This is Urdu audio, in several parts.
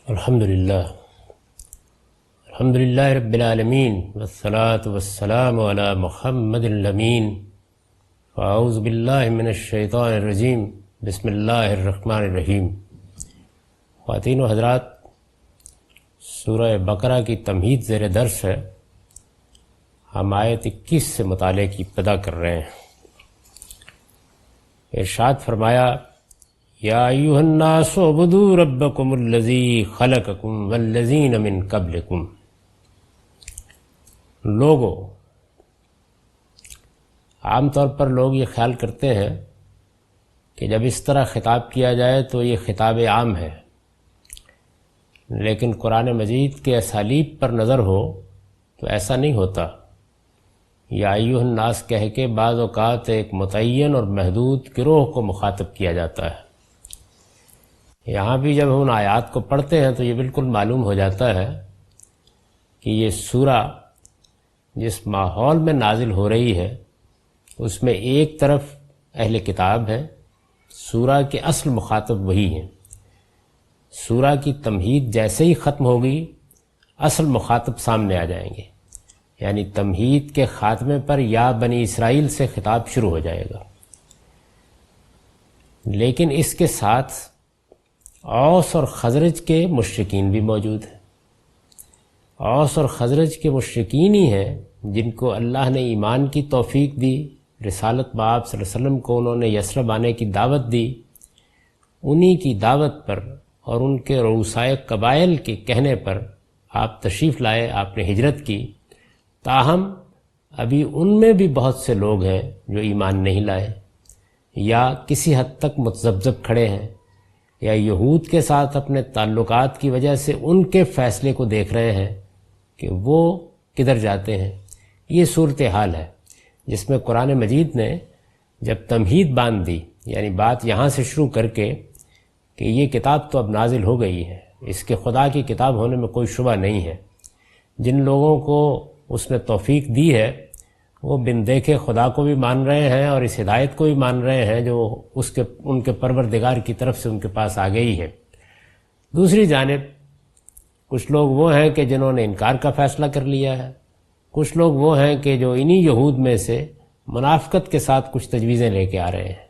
الحمدللہ رب العالمین والصلاة والسلام علی محمد الامین فاعوذ باللہ من الشیطان الرجیم بسم اللہ الرحمن الرحیم۔ خواتین و حضرات، سورہ بقرہ کی تمہید زیر درس ہے۔ ہم آیت 21 سے مطالعے کی ابتدا کر رہے ہیں۔ ارشاد فرمایا، یا ایھا الناس اعبدوا ربکم الذی خلقکم والذین من قبلکم۔ لوگو، عام طور پر لوگ یہ خیال کرتے ہیں کہ جب اس طرح خطاب کیا جائے تو یہ خطاب عام ہے، لیکن قرآن مجید کے اسالیب پر نظر ہو تو ایسا نہیں ہوتا۔ یا ایھا الناس کہہ کے بعض اوقات ایک متعین اور محدود گروہ کو مخاطب کیا جاتا ہے۔ یہاں بھی جب ہم ان آیات کو پڑھتے ہیں تو یہ بالکل معلوم ہو جاتا ہے کہ یہ سورہ جس ماحول میں نازل ہو رہی ہے اس میں ایک طرف اہل کتاب ہے، سورہ کے اصل مخاطب وہی ہیں۔ سورہ کی تمہید جیسے ہی ختم ہوگی اصل مخاطب سامنے آ جائیں گے، یعنی تمہید کے خاتمے پر یا بنی اسرائیل سے خطاب شروع ہو جائے گا۔ لیکن اس کے ساتھ اوس اور خزرج کے مشرکین بھی موجود ہیں۔ اوس اور خزرج کے مشرکین ہی ہیں جن کو اللہ نے ایمان کی توفیق دی، رسالت بآب صلی اللہ علیہ وسلم کو انہوں نے یثرب آنے کی دعوت دی۔ انہی کی دعوت پر اور ان کے رؤسائے قبائل کے کہنے پر آپ تشریف لائے، آپ نے ہجرت کی۔ تاہم ابھی ان میں بھی بہت سے لوگ ہیں جو ایمان نہیں لائے، یا کسی حد تک متذبذب کھڑے ہیں، یا یہود کے ساتھ اپنے تعلقات کی وجہ سے ان کے فیصلے کو دیکھ رہے ہیں کہ وہ کدھر جاتے ہیں۔ یہ صورتحال ہے جس میں قرآن مجید نے جب تمہید باندھ دی، یعنی بات یہاں سے شروع کر کے کہ یہ کتاب تو اب نازل ہو گئی ہے، اس کے خدا کی کتاب ہونے میں کوئی شبہ نہیں ہے۔ جن لوگوں کو اس نے توفیق دی ہے وہ بن دیکھے خدا کو بھی مان رہے ہیں اور اس ہدایت کو بھی مان رہے ہیں جو ان کے پروردگار کی طرف سے ان کے پاس آ گئی ہے۔ دوسری جانب کچھ لوگ وہ ہیں کہ جنہوں نے انکار کا فیصلہ کر لیا ہے، کچھ لوگ وہ ہیں کہ جو انہی یہود میں سے منافقت کے ساتھ کچھ تجویزیں لے کے آ رہے ہیں۔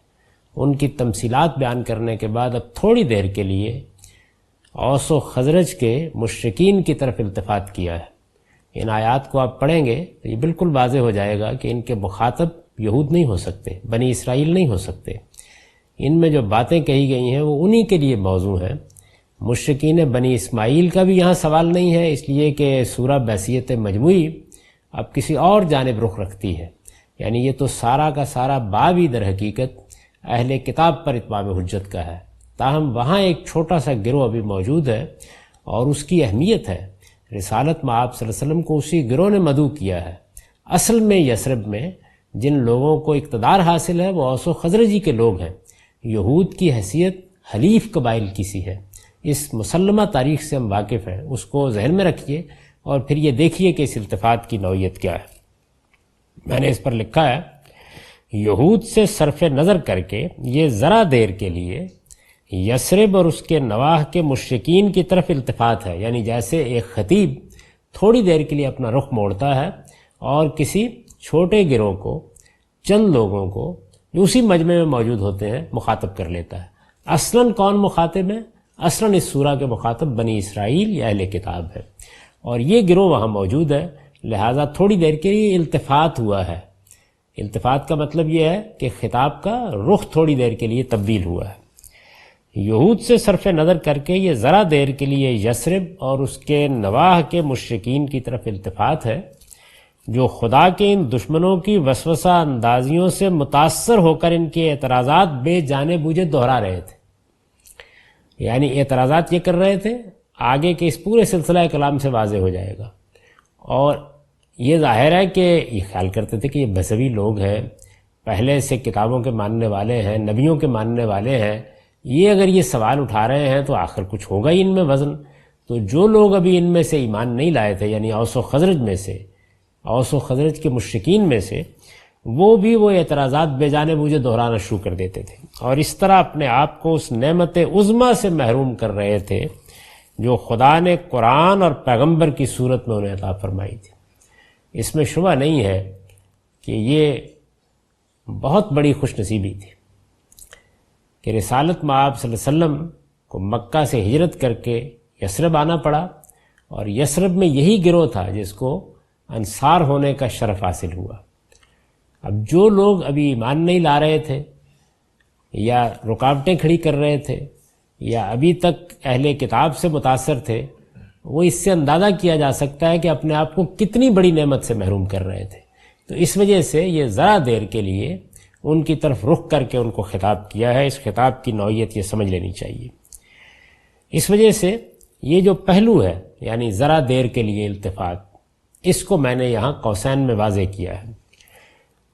ان کی تمثیلات بیان کرنے کے بعد اب تھوڑی دیر کے لیے اوس و خزرج کے مشرکین کی طرف التفات کیا ہے۔ ان آیات کو آپ پڑھیں گے تو یہ بالکل واضح ہو جائے گا کہ ان کے مخاطب یہود نہیں ہو سکتے، بنی اسرائیل نہیں ہو سکتے۔ ان میں جو باتیں کہی گئی ہیں وہ انہی کے لیے موضوع ہیں۔ مشرکین بنی اسماعیل کا بھی یہاں سوال نہیں ہے، اس لیے کہ سورہ بحیثیت مجموعی اب کسی اور جانب رخ رکھتی ہے، یعنی یہ تو سارا کا سارا باب ہی در حقیقت اہل کتاب پر اتمام حجت کا ہے۔ تاہم وہاں ایک چھوٹا سا گروہ ابھی موجود ہے اور اس کی اہمیت ہے۔ رسالت مآب صلی اللہ علیہ وسلم کو اسی گروہ نے مدعو کیا ہے۔ اصل میں یثرب میں جن لوگوں کو اقتدار حاصل ہے وہ اوس و خزرجی کے لوگ ہیں۔ یہود کی حیثیت حلیف قبائل کی سی ہے۔ اس مسلمہ تاریخ سے ہم واقف ہیں، اس کو ذہن میں رکھیے اور پھر یہ دیکھیے کہ اس التفات کی نوعیت کیا ہے۔ میں نے اس پر لکھا ہے، یہود سے صرف نظر کر کے یہ ذرا دیر کے لیے یثرب اور اس کے نواح کے مشرکین کی طرف التفات ہے، یعنی جیسے ایک خطیب تھوڑی دیر کے لیے اپنا رخ موڑتا ہے اور کسی چھوٹے گروہ کو، چند لوگوں کو جو اسی مجمع میں موجود ہوتے ہیں مخاطب کر لیتا ہے۔ اصلاً کون مخاطب ہے؟ اصلاً اس سورہ کے مخاطب بنی اسرائیل یا اہل کتاب ہے، اور یہ گروہ وہاں موجود ہے، لہٰذا تھوڑی دیر کے لیے التفات ہوا ہے۔ التفات کا مطلب یہ ہے کہ خطاب کا رخ تھوڑی دیر کے لیے تبدیل ہوا ہے۔ یہود سے صرف نظر کر کے یہ ذرا دیر کے لیے یثرب اور اس کے نواح کے مشرکین کی طرف التفات ہے، جو خدا کے ان دشمنوں کی وسوسہ اندازیوں سے متاثر ہو کر ان کے اعتراضات بے جانے بوجھے دہرا رہے تھے۔ یعنی اعتراضات یہ کر رہے تھے، آگے کے اس پورے سلسلہ کلام سے واضح ہو جائے گا، اور یہ ظاہر ہے کہ یہ خیال کرتے تھے کہ یہ مذہبی لوگ ہیں، پہلے سے کتابوں کے ماننے والے ہیں، نبیوں کے ماننے والے ہیں، یہ اگر یہ سوال اٹھا رہے ہیں تو آخر کچھ ہوگا ہی ان میں وزن۔ تو جو لوگ ابھی ان میں سے ایمان نہیں لائے تھے، یعنی اوس و خزرج میں سے، اوس و خزرج کے مشرکین میں سے، وہ بھی وہ اعتراضات بے جانے بوجھے دہرانا شروع کر دیتے تھے، اور اس طرح اپنے آپ کو اس نعمت عظمیٰ سے محروم کر رہے تھے جو خدا نے قرآن اور پیغمبر کی صورت میں انہیں عطا فرمائی تھی۔ اس میں شبہ نہیں ہے کہ یہ بہت بڑی خوش نصیبی تھی کہ رسالت مآب صلی اللہ علیہ وسلم کو مکہ سے ہجرت کر کے یثرب آنا پڑا، اور یثرب میں یہی گروہ تھا جس کو انصار ہونے کا شرف حاصل ہوا۔ اب جو لوگ ابھی ایمان نہیں لا رہے تھے یا رکاوٹیں کھڑی کر رہے تھے یا ابھی تک اہل کتاب سے متاثر تھے، وہ اس سے اندازہ کیا جا سکتا ہے کہ اپنے آپ کو کتنی بڑی نعمت سے محروم کر رہے تھے۔ تو اس وجہ سے یہ ذرا دیر کے لیے ان کی طرف رخ کر کے ان کو خطاب کیا ہے۔ اس خطاب کی نوعیت یہ سمجھ لینی چاہیے۔ اس وجہ سے یہ جو پہلو ہے یعنی ذرا دیر کے لیے التفات، اس کو میں نے یہاں قوسین میں واضح کیا ہے،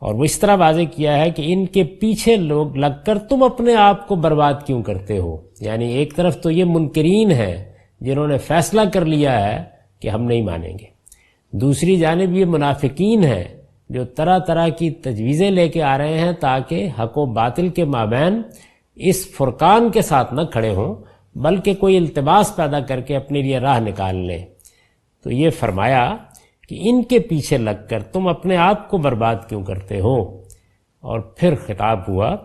اور وہ اس طرح واضح کیا ہے کہ ان کے پیچھے لوگ لگ کر تم اپنے آپ کو برباد کیوں کرتے ہو۔ یعنی ایک طرف تو یہ منکرین ہیں جنہوں نے فیصلہ کر لیا ہے کہ ہم نہیں مانیں گے، دوسری جانب یہ منافقین ہیں جو طرح طرح کی تجویزیں لے کے آ رہے ہیں تاکہ حق و باطل کے مابین اس فرقان کے ساتھ نہ کھڑے ہوں بلکہ کوئی التباس پیدا کر کے اپنے لیے راہ نکال لیں۔ تو یہ فرمایا کہ ان کے پیچھے لگ کر تم اپنے آپ کو برباد کیوں کرتے ہو، اور پھر خطاب ہوا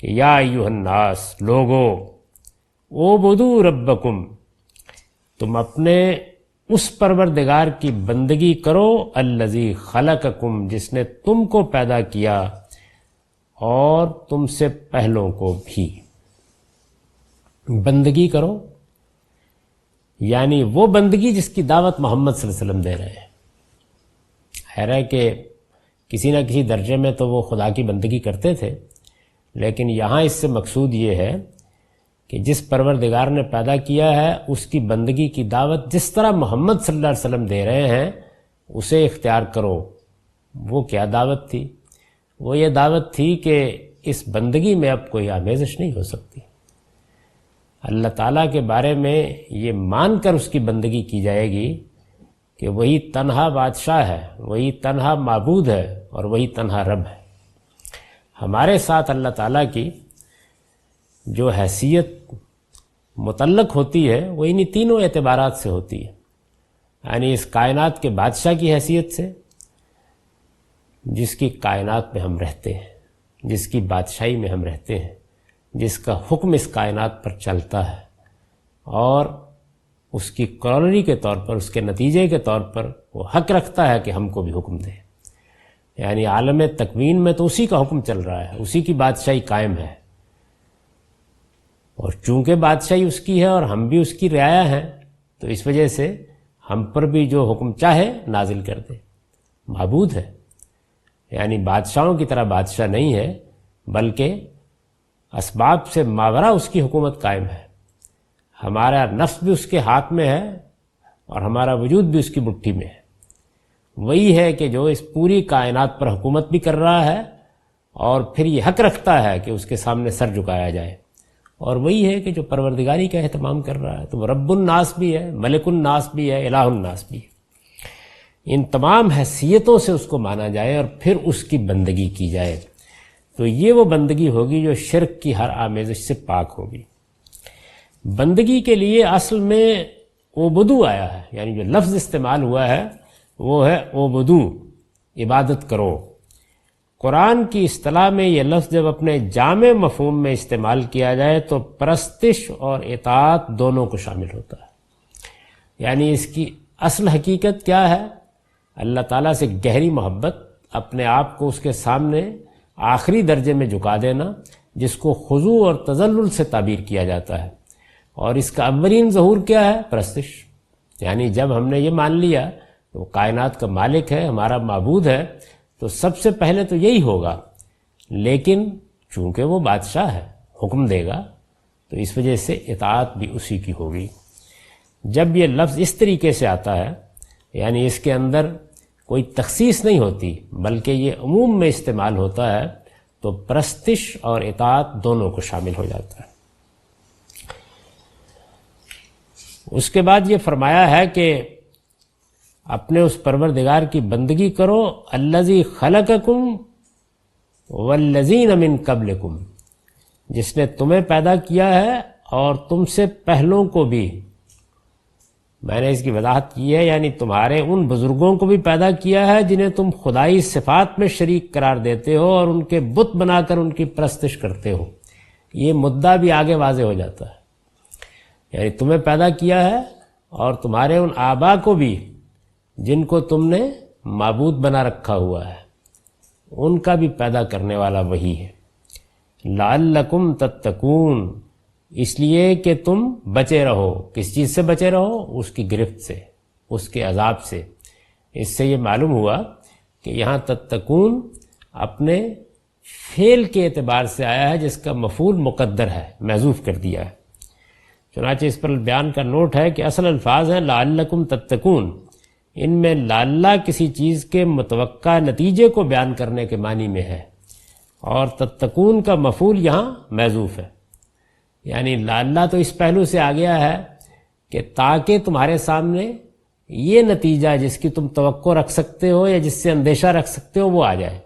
کہ یا ایھا الناس، لوگو، اعبدوا ربکم، تم اپنے اس پروردگار کی بندگی کرو الذی خلقکم، جس نے تم کو پیدا کیا اور تم سے پہلوں کو بھی۔ بندگی کرو یعنی وہ بندگی جس کی دعوت محمد صلی اللہ علیہ وسلم دے رہے ہیں۔ خیر ہے کہ کسی نہ کسی درجے میں تو وہ خدا کی بندگی کرتے تھے، لیکن یہاں اس سے مقصود یہ ہے کہ جس پروردگار نے پیدا کیا ہے اس کی بندگی کی دعوت جس طرح محمد صلی اللہ علیہ وسلم دے رہے ہیں اسے اختیار کرو۔ وہ کیا دعوت تھی؟ وہ یہ دعوت تھی کہ اس بندگی میں اب کوئی آمیزش نہیں ہو سکتی۔ اللہ تعالیٰ کے بارے میں یہ مان کر اس کی بندگی کی جائے گی کہ وہی تنہا بادشاہ ہے، وہی تنہا معبود ہے اور وہی تنہا رب ہے۔ ہمارے ساتھ اللہ تعالیٰ کی جو حیثیت متعلق ہوتی ہے وہ انہی تینوں اعتبارات سے ہوتی ہے، یعنی اس کائنات کے بادشاہ کی حیثیت سے جس کی کائنات میں ہم رہتے ہیں، جس کی بادشاہی میں ہم رہتے ہیں، جس کا حکم اس کائنات پر چلتا ہے، اور اس کی کالونی کے طور پر، اس کے نتیجے کے طور پر وہ حق رکھتا ہے کہ ہم کو بھی حکم دے۔ یعنی عالم تکوین میں تو اسی کا حکم چل رہا ہے، اسی کی بادشاہی قائم ہے، اور چونکہ بادشاہی اس کی ہے اور ہم بھی اس کی رعایا ہیں تو اس وجہ سے ہم پر بھی جو حکم چاہے نازل کر دے۔ معبود ہے یعنی بادشاہوں کی طرح بادشاہ نہیں ہے بلکہ اسباب سے ماورا اس کی حکومت قائم ہے۔ ہمارا نفس بھی اس کے ہاتھ میں ہے اور ہمارا وجود بھی اس کی مٹھی میں ہے۔ وہی ہے کہ جو اس پوری کائنات پر حکومت بھی کر رہا ہے اور پھر یہ حق رکھتا ہے کہ اس کے سامنے سر جھکایا جائے، اور وہی ہے کہ جو پروردگاری کا اہتمام کر رہا ہے۔ تو وہ رب الناس بھی ہے، ملک الناس بھی ہے، الہ الناس بھی ہے۔ ان تمام حیثیتوں سے اس کو مانا جائے اور پھر اس کی بندگی کی جائے، تو یہ وہ بندگی ہوگی جو شرک کی ہر آمیزش سے پاک ہوگی۔ بندگی کے لیے اصل میں عبدو آیا ہے، یعنی جو لفظ استعمال ہوا ہے وہ ہے عبدو، عبادت کرو۔ قرآن کی اصطلاح میں یہ لفظ جب اپنے جامع مفہوم میں استعمال کیا جائے تو پرستش اور اطاعت دونوں کو شامل ہوتا ہے۔ یعنی اس کی اصل حقیقت کیا ہے؟ اللہ تعالیٰ سے گہری محبت، اپنے آپ کو اس کے سامنے آخری درجے میں جھکا دینا، جس کو خضوع اور تذلل سے تعبیر کیا جاتا ہے، اور اس کا اولین ظہور کیا ہے؟ پرستش۔ یعنی جب ہم نے یہ مان لیا کہ وہ کائنات کا مالک ہے، ہمارا معبود ہے، تو سب سے پہلے تو یہی ہوگا، لیکن چونکہ وہ بادشاہ ہے، حکم دے گا، تو اس وجہ سے اطاعت بھی اسی کی ہوگی۔ جب یہ لفظ اس طریقے سے آتا ہے یعنی اس کے اندر کوئی تخصیص نہیں ہوتی بلکہ یہ عموم میں استعمال ہوتا ہے، تو پرستش اور اطاعت دونوں کو شامل ہو جاتا ہے۔ اس کے بعد یہ فرمایا ہے کہ اپنے اس پروردگار کی بندگی کرو الذی خلقکم والذین من قبلکم، جس نے تمہیں پیدا کیا ہے اور تم سے پہلوں کو بھی۔ میں نے اس کی وضاحت کی ہے، یعنی تمہارے ان بزرگوں کو بھی پیدا کیا ہے جنہیں تم خدائی صفات میں شریک قرار دیتے ہو اور ان کے بت بنا کر ان کی پرستش کرتے ہو۔ یہ مدعا بھی آگے واضح ہو جاتا ہے، یعنی تمہیں پیدا کیا ہے اور تمہارے ان آبا کو بھی جن کو تم نے معبود بنا رکھا ہوا ہے، ان کا بھی پیدا کرنے والا وہی ہے۔ لعلکم تتقون، اس لیے کہ تم بچے رہو۔ کس چیز سے بچے رہو؟ اس کی گرفت سے، اس کے عذاب سے۔ اس سے یہ معلوم ہوا کہ یہاں تتقون اپنے فعل کے اعتبار سے آیا ہے جس کا مفعول مقدر ہے، محذوف کر دیا ہے۔ چنانچہ اس پر بیان کا نوٹ ہے کہ اصل الفاظ ہیں لعلکم تتقون، ان میں لعلہ کسی چیز کے متوقع نتیجے کو بیان کرنے کے معنی میں ہے، اور تتقون کا مفعول یہاں محذوف ہے۔ یعنی لعلہ تو اس پہلو سے آ گیا ہے کہ تاکہ تمہارے سامنے یہ نتیجہ جس کی تم توقع رکھ سکتے ہو یا جس سے اندیشہ رکھ سکتے ہو وہ آ جائے،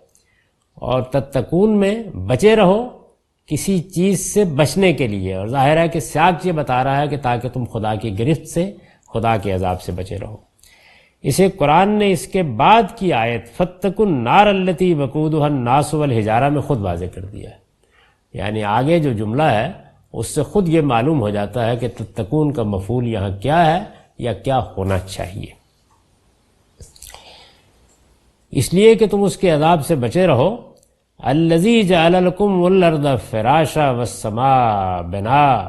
اور تتقون میں بچے رہو کسی چیز سے بچنے کے لیے، اور ظاہر ہے کہ سیاق یہ بتا رہا ہے کہ تاکہ تم خدا کی گرفت سے، خدا کے عذاب سے بچے رہو۔ اسے قرآن نے اس کے بعد کی آیت فاتقوا النار التی وقودها الناس والحجارہ میں خود واضح کر دیا ہے، یعنی آگے جو جملہ ہے اس سے خود یہ معلوم ہو جاتا ہے کہ تتقون کا مفعول یہاں کیا ہے یا کیا ہونا چاہیے۔ اس لیے کہ تم اس کے عذاب سے بچے رہو۔ الذی جعل لکم الارض فراشا والسماء بناء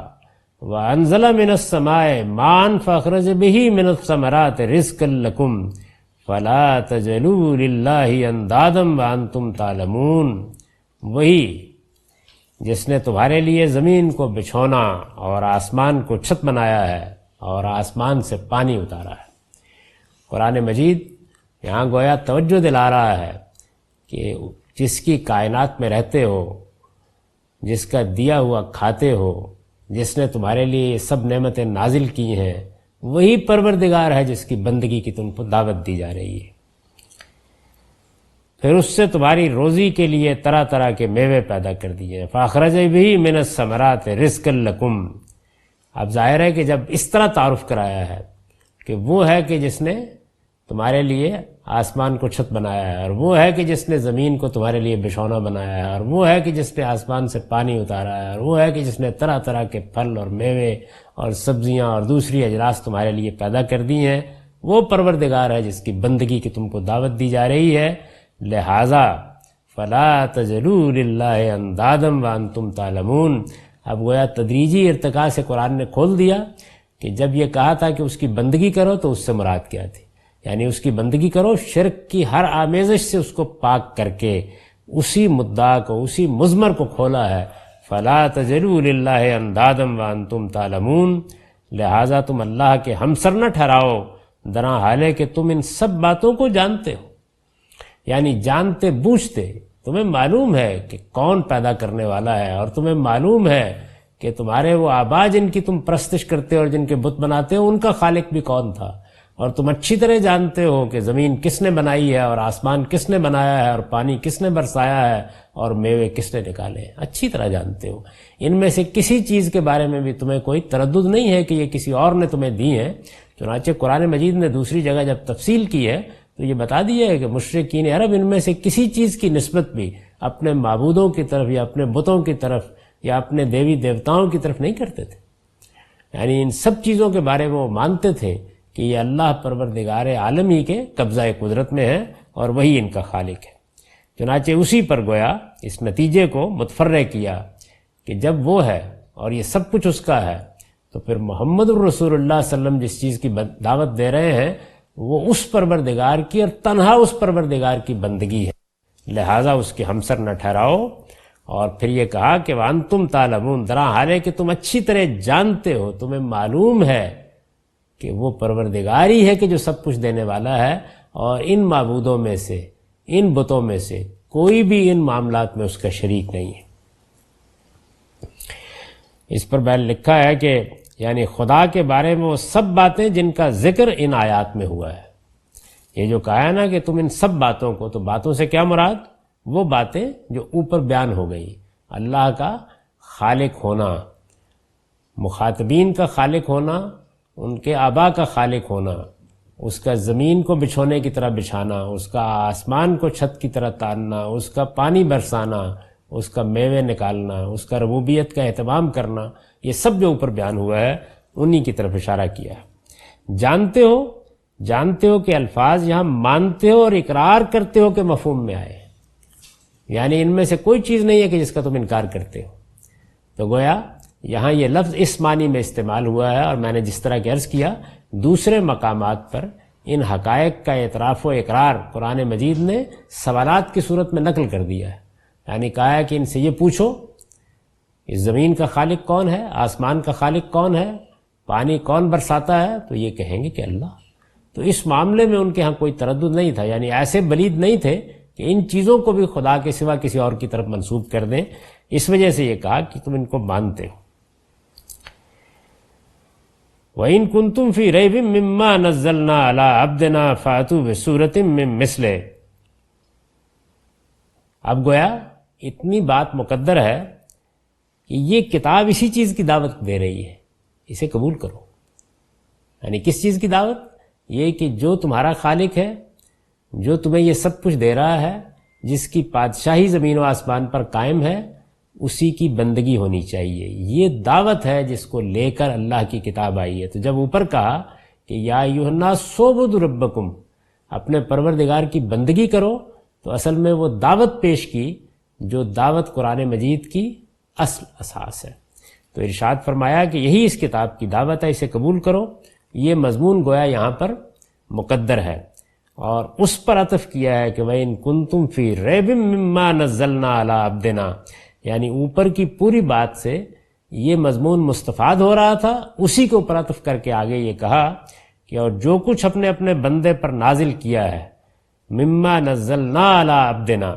وانزل من السماء ماء فاخرج به من الثمرات رزقا لکم فلا تجعلوا للہ اندادا وانتم تعلمون، وہی جس نے تمہارے لیے زمین کو بچھونا اور آسمان کو چھت بنایا ہے اور آسمان سے پانی اتارا ہے۔ قرآن مجید یہاں گویا توجہ دلا رہا ہے کہ جس کی کائنات میں رہتے ہو، جس کا دیا ہوا کھاتے ہو، جس نے تمہارے لیے یہ سب نعمتیں نازل کی ہیں، وہی پروردگار ہے جس کی بندگی کی تم کو دعوت دی جا رہی ہے۔ پھر اس سے تمہاری روزی کے لیے طرح طرح کے میوے پیدا کر دیے، فاخرج بھی من الثمرات رزقا لکم۔ اب ظاہر ہے کہ جب اس طرح تعارف کرایا ہے کہ وہ ہے کہ جس نے تمہارے لیے آسمان کو چھت بنایا ہے، اور وہ ہے کہ جس نے زمین کو تمہارے لیے بچھونا بنایا ہے، اور وہ ہے کہ جس نے آسمان سے پانی اتارا ہے، اور وہ ہے کہ جس نے طرح طرح کے پھل اور میوے اور سبزیاں اور دوسری اجناس تمہارے لیے پیدا کر دی ہیں، وہ پروردگار ہے جس کی بندگی کی تم کو دعوت دی جا رہی ہے۔ لہذا فلا تجعلوا للہ اندادا وانتم تعلمون۔ اب گویا تدریجی ارتقاء سے قرآن نے کھول دیا کہ جب یہ کہا تھا کہ اس کی بندگی کرو تو اس سے مراد کیا تھی، یعنی اس کی بندگی کرو شرک کی ہر آمیزش سے اس کو پاک کر کے اسی مدعا کو، اسی مضمر کو کھولا ہے، فلا تجعلوا للہ اندادا وانتم تعلمون۔ لہذا تم اللہ کے ہمسر نہ ٹھہراؤ درا حالے کہ تم ان سب باتوں کو جانتے ہو، یعنی جانتے بوجھتے تمہیں معلوم ہے کہ کون پیدا کرنے والا ہے، اور تمہیں معلوم ہے کہ تمہارے وہ آبا جن کی تم پرستش کرتے ہو اور جن کے بت بناتے ہو ان کا خالق بھی کون تھا، اور تم اچھی طرح جانتے ہو کہ زمین کس نے بنائی ہے اور آسمان کس نے بنایا ہے اور پانی کس نے برسایا ہے اور میوے کس نے نکالے ہیں، اچھی طرح جانتے ہو۔ ان میں سے کسی چیز کے بارے میں بھی تمہیں کوئی تردد نہیں ہے کہ یہ کسی اور نے تمہیں دی ہے۔ چنانچہ قرآن مجید نے دوسری جگہ جب تفصیل کی ہے تو یہ بتا دیا ہے کہ مشرکین عرب ان میں سے کسی چیز کی نسبت بھی اپنے معبودوں کی طرف یا اپنے بتوں کی طرف یا اپنے دیوی دیوتاؤں کی طرف نہیں کرتے تھے، یعنی ان سب چیزوں کے بارے میں وہ مانتے تھے کہ یہ اللہ پروردگار عالم ہی کے قبضہ قدرت میں ہے اور وہی ان کا خالق ہے۔ چنانچہ اسی پر گویا اس نتیجے کو متفرع کیا کہ جب وہ ہے اور یہ سب کچھ اس کا ہے تو پھر محمد الرسول اللہ صلی اللہ علیہ وسلم جس چیز کی دعوت دے رہے ہیں وہ اس پروردگار کی اور تنہا اس پروردگار کی بندگی ہے، لہٰذا اس کے ہمسر نہ ٹھہراؤ۔ اور پھر یہ کہا کہ وانتم تعلمون، درا حالے کہ تم اچھی طرح جانتے ہو، تمہیں معلوم ہے کہ وہ پروردگار ہی ہے کہ جو سب کچھ دینے والا ہے، اور ان معبودوں میں سے، ان بتوں میں سے کوئی بھی ان معاملات میں اس کا شریک نہیں ہے۔ اس پر بیان لکھا ہے کہ یعنی خدا کے بارے میں وہ سب باتیں جن کا ذکر ان آیات میں ہوا ہے۔ یہ جو کہا ہے نا کہ تم ان سب باتوں کو، تو باتوں سے کیا مراد؟ وہ باتیں جو اوپر بیان ہو گئی، اللہ کا خالق ہونا، مخاطبین کا خالق ہونا، ان کے آبا کا خالق ہونا، اس کا زمین کو بچھونے کی طرح بچھانا، اس کا آسمان کو چھت کی طرح تاننا، اس کا پانی برسانا، اس کا میوے نکالنا، اس کا ربوبیت کا اہتمام کرنا، یہ سب جو اوپر بیان ہوا ہے انہی کی طرف اشارہ کیا ہے۔ جانتے ہو کہ الفاظ یہاں مانتے ہو اور اقرار کرتے ہو کہ مفہوم میں آئے، یعنی ان میں سے کوئی چیز نہیں ہے کہ جس کا تم انکار کرتے ہو۔ تو گویا یہاں یہ لفظ اس معنی میں استعمال ہوا ہے، اور میں نے جس طرح کہ عرض کیا دوسرے مقامات پر ان حقائق کا اعتراف و اقرار قرآن مجید نے سوالات کی صورت میں نقل کر دیا ہے، یعنی کہا ہے کہ ان سے یہ پوچھو اس زمین کا خالق کون ہے، آسمان کا خالق کون ہے، پانی کون برساتا ہے، تو یہ کہیں گے کہ اللہ۔ تو اس معاملے میں ان کے ہاں کوئی تردد نہیں تھا، یعنی ایسے بلید نہیں تھے کہ ان چیزوں کو بھی خدا کے سوا کسی اور کی طرف منسوب کر دیں، اس وجہ سے یہ کہا کہ تم ان کو مانتے ہو۔ وَإِن كُنتُمْ فِي رَيْبٍ مِّمَّا نَزَّلْنَا عَلَىٰ عَبْدِنَا فَأْتُوا بِسُورَةٍ مِّن مِّثْلِهِ۔ اب گویا اتنی بات مقدر ہے کہ یہ کتاب اسی چیز کی دعوت دے رہی ہے، اسے قبول کرو۔ یعنی کس چیز کی دعوت؟ یہ کہ جو تمہارا خالق ہے، جو تمہیں یہ سب کچھ دے رہا ہے، جس کی بادشاہی زمین و آسمان پر قائم ہے، اسی کی بندگی ہونی چاہیے۔ یہ دعوت ہے جس کو لے کر اللہ کی کتاب آئی ہے۔ تو جب اوپر کہا کہ یا ایھا الناس اعبدوا ربکم، اپنے پروردگار کی بندگی کرو، تو اصل میں وہ دعوت پیش کی جو دعوت قرآن مجید کی اصل اساس ہے۔ تو ارشاد فرمایا کہ یہی اس کتاب کی دعوت ہے، اسے قبول کرو۔ یہ مضمون گویا یہاں پر مقدر ہے، اور اس پر عطف کیا ہے کہ وَإِن كُنتُمْ فِي رَيْبٍ مِّمَّا نَزَّلْنَا عَلَىٰ عَبْدِنَا، یعنی اوپر کی پوری بات سے یہ مضمون مستفاد ہو رہا تھا، اسی کے اوپر عطف کر کے آگے یہ کہا کہ اور جو کچھ اپنے اپنے بندے پر نازل کیا ہے، مما نزلنا علی عبدنا،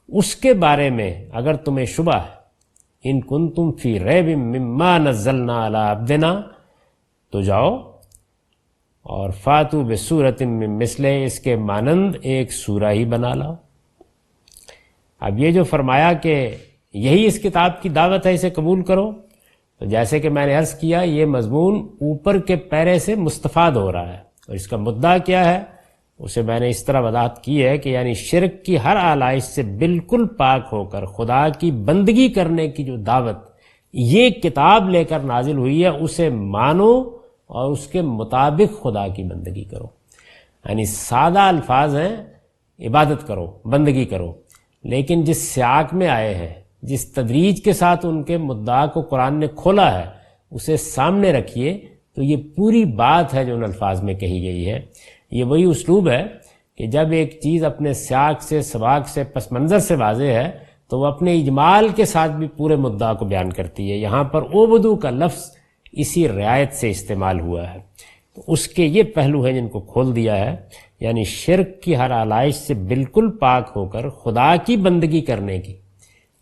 اس کے بارے میں اگر تمہیں شبہ ہے، ان کنتم فی ریب مما نزلنا علی عبدنا، تو جاؤ اور فاتو بسورۃ من مثلہ، اس کے مانند ایک سورہ ہی بنا لاؤ۔ اب یہ جو فرمایا کہ یہی اس کتاب کی دعوت ہے، اسے قبول کرو، تو جیسے کہ میں نے عرض کیا یہ مضمون اوپر کے پیرے سے مستفاد ہو رہا ہے، اور اس کا مدعا کیا ہے اسے میں نے اس طرح وضاحت کی ہے کہ یعنی شرک کی ہر آلائش سے بالکل پاک ہو کر خدا کی بندگی کرنے کی جو دعوت یہ کتاب لے کر نازل ہوئی ہے، اسے مانو اور اس کے مطابق خدا کی بندگی کرو۔ یعنی سادہ الفاظ ہیں، عبادت کرو، بندگی کرو، لیکن جس سیاق میں آئے ہیں، جس تدریج کے ساتھ ان کے مدعا کو قرآن نے کھولا ہے، اسے سامنے رکھیے تو یہ پوری بات ہے جو ان الفاظ میں کہی گئی ہے۔ یہ وہی اسلوب ہے کہ جب ایک چیز اپنے سیاق سے، سباق سے، پس منظر سے واضح ہے تو وہ اپنے اجمال کے ساتھ بھی پورے مدعا کو بیان کرتی ہے۔ یہاں پر اوبدو کا لفظ اسی رعایت سے استعمال ہوا ہے، تو اس کے یہ پہلو ہیں جن کو کھول دیا ہے، یعنی شرک کی ہر آلائش سے بالکل پاک ہو کر خدا کی بندگی کرنے کی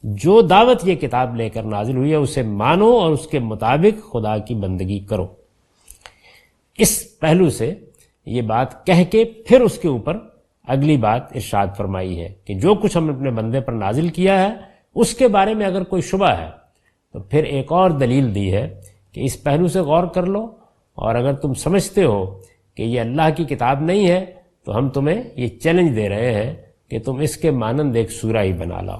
جو دعوت یہ کتاب لے کر نازل ہوئی ہے اسے مانو اور اس کے مطابق خدا کی بندگی کرو۔ اس پہلو سے یہ بات کہہ کے پھر اس کے اوپر اگلی بات ارشاد فرمائی ہے کہ جو کچھ ہم نے اپنے بندے پر نازل کیا ہے اس کے بارے میں اگر کوئی شبہ ہے تو پھر ایک اور دلیل دی ہے کہ اس پہلو سے غور کر لو، اور اگر تم سمجھتے ہو کہ یہ اللہ کی کتاب نہیں ہے تو ہم تمہیں یہ چیلنج دے رہے ہیں کہ تم اس کے مانند ایک سورہ ہی بنا لاؤ۔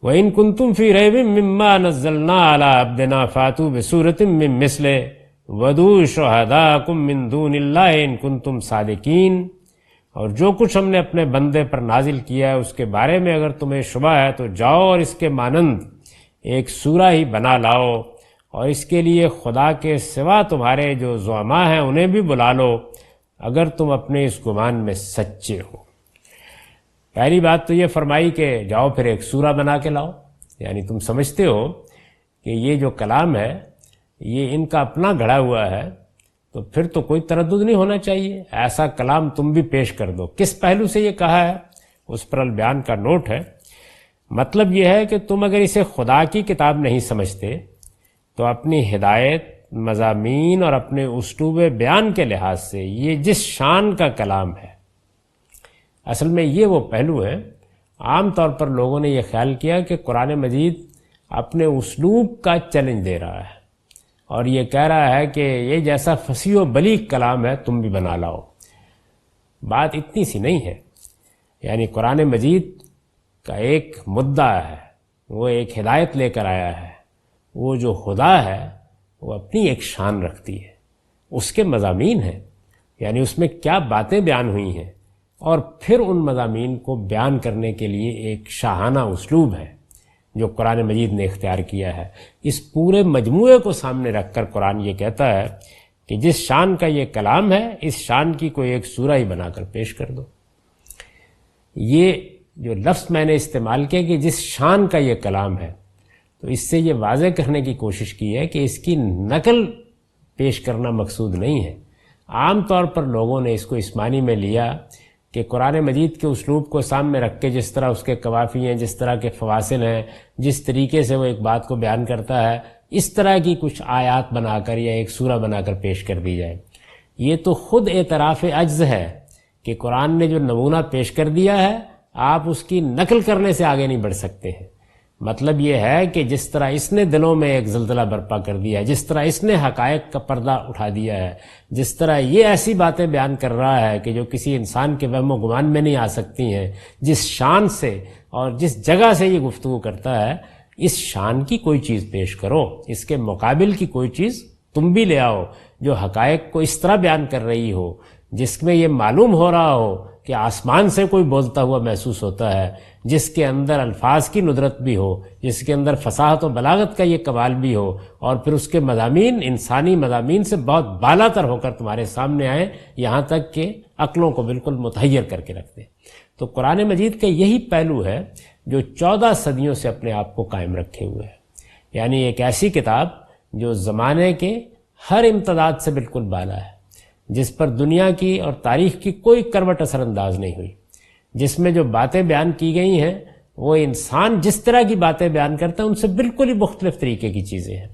وَإِن كُنتُمْ فِي رَيْبٍ مِّمَّا نَزَّلْنَا عَلَىٰ عَبْدِنَا فَأْتُوا بِسُورَةٍ مِّن مِّثْلِهِ وَادْعُوا شُهَدَاءَكُم مِّن دُونِ اللَّهِ إِن كُنتُمْ صَادِقِينَ، اور جو کچھ ہم نے اپنے بندے پر نازل کیا ہے اس کے بارے میں اگر تمہیں شبہ ہے تو جاؤ اور اس کے مانند ایک سورہ ہی بنا لاؤ، اور اس کے لیے خدا کے سوا تمہارے جو زعماء ہیں انہیں بھی بلا لو اگر تم اپنے اس گمان میں سچے ہو۔ پہلی بات تو یہ فرمائی کہ جاؤ پھر ایک سورہ بنا کے لاؤ، یعنی تم سمجھتے ہو کہ یہ جو کلام ہے یہ ان کا اپنا گھڑا ہوا ہے تو پھر تو کوئی تردد نہیں ہونا چاہیے، ایسا کلام تم بھی پیش کر دو۔ کس پہلو سے یہ کہا ہے اس پر البیان کا نوٹ ہے۔ مطلب یہ ہے کہ تم اگر اسے خدا کی کتاب نہیں سمجھتے تو اپنی ہدایت، مضامین اور اپنے اسلوب بیان کے لحاظ سے یہ جس شان کا کلام ہے، اصل میں یہ وہ پہلو ہے۔ عام طور پر لوگوں نے یہ خیال کیا کہ قرآن مجید اپنے اسلوب کا چیلنج دے رہا ہے، اور یہ کہہ رہا ہے کہ یہ جیسا فصیح و بلیغ کلام ہے تم بھی بنا لاؤ۔ بات اتنی سی نہیں ہے، یعنی قرآن مجید کا ایک مدعا ہے، وہ ایک ہدایت لے کر آیا ہے، وہ جو خدا ہے وہ اپنی ایک شان رکھتی ہے، اس کے مضامین ہیں، یعنی اس میں کیا باتیں بیان ہوئی ہیں، اور پھر ان مضامین کو بیان کرنے کے لیے ایک شاہانہ اسلوب ہے جو قرآن مجید نے اختیار کیا ہے۔ اس پورے مجموعے کو سامنے رکھ کر قرآن یہ کہتا ہے کہ جس شان کا یہ کلام ہے اس شان کی کوئی ایک سورہ ہی بنا کر پیش کر دو۔ یہ جو لفظ میں نے استعمال کیا کہ جس شان کا یہ کلام ہے، تو اس سے یہ واضح کرنے کی کوشش کی ہے کہ اس کی نقل پیش کرنا مقصود نہیں ہے۔ عام طور پر لوگوں نے اس کو اس معنی میں لیا کہ قرآن مجید کے اسلوب کو سامنے رکھ کے جس طرح اس کے قوافی ہیں، جس طرح کے فواصل ہیں، جس طریقے سے وہ ایک بات کو بیان کرتا ہے، اس طرح کی کچھ آیات بنا کر یا ایک سورہ بنا کر پیش کر دی جائے۔ یہ تو خود اعتراف عجز ہے کہ قرآن نے جو نمونہ پیش کر دیا ہے آپ اس کی نقل کرنے سے آگے نہیں بڑھ سکتے ہیں۔ مطلب یہ ہے کہ جس طرح اس نے دلوں میں ایک زلزلہ برپا کر دیا ہے، جس طرح اس نے حقائق کا پردہ اٹھا دیا ہے، جس طرح یہ ایسی باتیں بیان کر رہا ہے کہ جو کسی انسان کے وہم و گمان میں نہیں آ سکتی ہیں، جس شان سے اور جس جگہ سے یہ گفتگو کرتا ہے، اس شان کی کوئی چیز پیش کرو، اس کے مقابل کی کوئی چیز تم بھی لے آؤ جو حقائق کو اس طرح بیان کر رہی ہو، جس میں یہ معلوم ہو رہا ہو کہ آسمان سے کوئی بولتا ہوا محسوس ہوتا ہے، جس کے اندر الفاظ کی ندرت بھی ہو، جس کے اندر فصاحت و بلاغت کا یہ کمال بھی ہو، اور پھر اس کے مضامین انسانی مضامین سے بہت بالا تر ہو کر تمہارے سامنے آئیں، یہاں تک کہ عقلوں کو بالکل متحیر کر کے رکھ دیں۔ تو قرآن مجید کا یہی پہلو ہے جو 14 صدیوں سے اپنے آپ کو قائم رکھے ہوئے ہے، یعنی ایک ایسی کتاب جو زمانے کے ہر امتداد سے بالکل بالا ہے، جس پر دنیا کی اور تاریخ کی کوئی کروٹ اثر انداز نہیں ہوئی، جس میں جو باتیں بیان کی گئی ہیں وہ انسان جس طرح کی باتیں بیان کرتا ہے ان سے بالکل ہی مختلف طریقے کی چیزیں ہیں۔